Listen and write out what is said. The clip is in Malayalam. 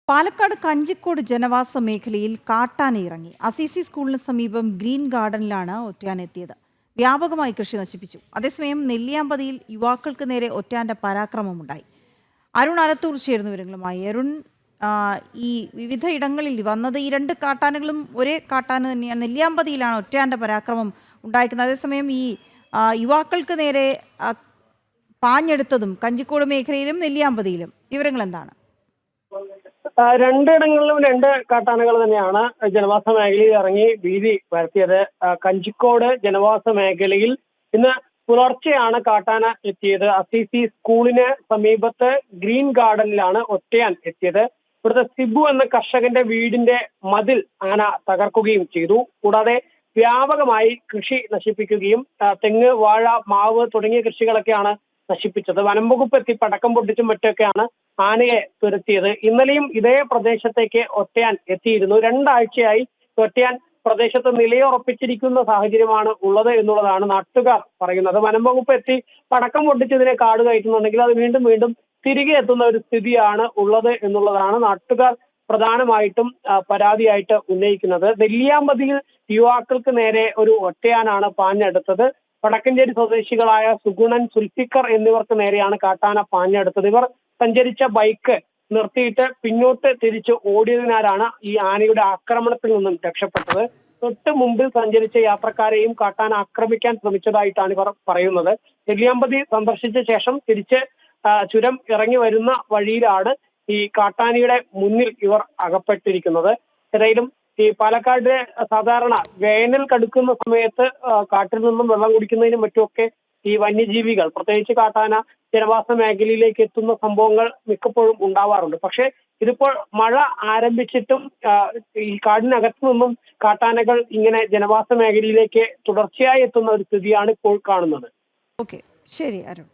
പാലക്കാട് കഞ്ചിക്കോട് ജനവാസ മേഖലയിൽ കാട്ടാന ഇറങ്ങി. അസീസി സ്കൂളിന് സമീപം ഗ്രീൻ ഗാർഡനിലാണ് ഒറ്റയാൻ എത്തിയത്. വ്യാപകമായി കൃഷി നശിപ്പിച്ചു. അതേസമയം നെല്ലിയാമ്പതിയിൽ യുവാക്കൾക്ക് നേരെ ഒറ്റയാന്റെ പരാക്രമമുണ്ടായി. അരുൺ അലത്തൂർ ചേർന്നു വിവരങ്ങളുമായി. അരുൺ, ഈ വിവിധ ഇടങ്ങളിൽ വന്നത് ഈ രണ്ട് കാട്ടാനകളും ഒരേ കാട്ടാന തന്നെയാണ്. നെല്ലിയാമ്പതിയിലാണ് ഒറ്റയാന്റെ പരാക്രമം ഉണ്ടായിരിക്കുന്നത്. അതേസമയം ഈ യുവാക്കൾക്ക് നേരെ പാഞ്ഞെടുത്തതും കഞ്ചിക്കോട് മേഖലയിലും നെല്ലിയാമ്പതിയിലും വിവരങ്ങൾ എന്താണ്? രണ്ടിടങ്ങളിലും രണ്ട് കാട്ടാനകൾ തന്നെയാണ് ജനവാസ മേഖലയിൽ ഇറങ്ങി ഭീതി പരത്തിയത്. കഞ്ചിക്കോട് ജനവാസ മേഖലയിൽ ഇന്ന് പുലർച്ചെയാണ് കാട്ടാന എത്തിയത്. അസീസി സ്കൂളിന് സമീപത്ത് ഗ്രീൻ ഗാർഡനിലാണ് ഒറ്റയാൻ എത്തിയത്. ഇവിടുത്തെ സിബു എന്ന കർഷകന്റെ വീടിന്റെ മതിൽ ആന തകർക്കുകയും ചെയ്തു. കൂടാതെ വ്യാപകമായി കൃഷി നശിപ്പിക്കുകയും തെങ്ങ്, വാഴ, മാവ് തുടങ്ങിയ കൃഷികളൊക്കെയാണ് നശിപ്പിച്ചത്. വനം വകുപ്പ് എത്തി പടക്കം പൊട്ടിച്ചും മറ്റൊക്കെയാണ് ആനയെ തുരത്തിയത്. ഇന്നലെയും ഇതേ പ്രദേശത്തേക്ക് ഒറ്റയാൻ എത്തിയിരുന്നു. രണ്ടാഴ്ചയായി ഒറ്റയാൻ പ്രദേശത്ത് നിലയുറപ്പിച്ചിരിക്കുന്ന സാഹചര്യമാണ് ഉള്ളത് എന്നുള്ളതാണ് നാട്ടുകാർ പറയുന്നത്. വനം വകുപ്പ് എത്തി പടക്കം പൊട്ടിച്ചതിനെ കാട് കയറ്റുന്നുണ്ടെങ്കിൽ അത് വീണ്ടും വീണ്ടും തിരികെ എത്തുന്ന ഒരു സ്ഥിതിയാണ് ഉള്ളത് എന്നുള്ളതാണ് നാട്ടുകാർ പ്രധാനമായിട്ടും പരാതിയായിട്ട് ഉന്നയിക്കുന്നത്. നെല്ലിയാമ്പതിയിൽ യുവാക്കൾക്ക് നേരെ ഒരു ഒറ്റയാനാണ് പാഞ്ഞെടുത്തത്. വടക്കഞ്ചേരി സ്വദേശികളായ സുഗുണൻ, സുൽഫിക്കർ എന്നിവർക്ക് നേരെയാണ് കാട്ടാന പാഞ്ഞെടുത്തത്. ഇവർ സഞ്ചരിച്ച ബൈക്ക് നിർത്തിയിട്ട് പിന്നോട്ട് തിരിച്ച് ഓടിയതിനാലാണ് ഈ ആനയുടെ ആക്രമണത്തിൽ നിന്നും രക്ഷപ്പെട്ടത്. തൊട്ട് മുമ്പിൽ സഞ്ചരിച്ച യാത്രക്കാരെയും കാട്ടാന ആക്രമിക്കാൻ ശ്രമിച്ചതായിട്ടാണ് ഇവർ പറയുന്നത്. നെല്ലിയാമ്പതി സന്ദർശിച്ച ശേഷം തിരിച്ച് ചുരം ഇറങ്ങി വരുന്ന വഴിയിലാണ് ഈ കാട്ടാനയുടെ മുന്നിൽ ഇവർ അകപ്പെട്ടിരിക്കുന്നത്. ഏതായാലും ഈ പാലക്കാട് സാധാരണ വേനൽ കടുക്കുന്ന സമയത്ത് കാട്ടിൽ നിന്നും വെള്ളം കുടിക്കുന്നതിനും മറ്റുമൊക്കെ ഈ വന്യജീവികൾ, പ്രത്യേകിച്ച് കാട്ടാന, ജനവാസ മേഖലയിലേക്ക് എത്തുന്ന സംഭവങ്ങൾ മിക്കപ്പോഴും ഉണ്ടാവാറുണ്ട്. പക്ഷേ ഇതിപ്പോൾ മഴ ആരംഭിച്ചിട്ടും ഈ കാടിനകത്തു നിന്നും കാട്ടാനകൾ ഇങ്ങനെ ജനവാസ മേഖലയിലേക്ക് തുടർച്ചയായി എത്തുന്ന ഒരു സ്ഥിതിയാണ് ഇപ്പോൾ കാണുന്നത്. ഓക്കെ, ശരി അരുൺ.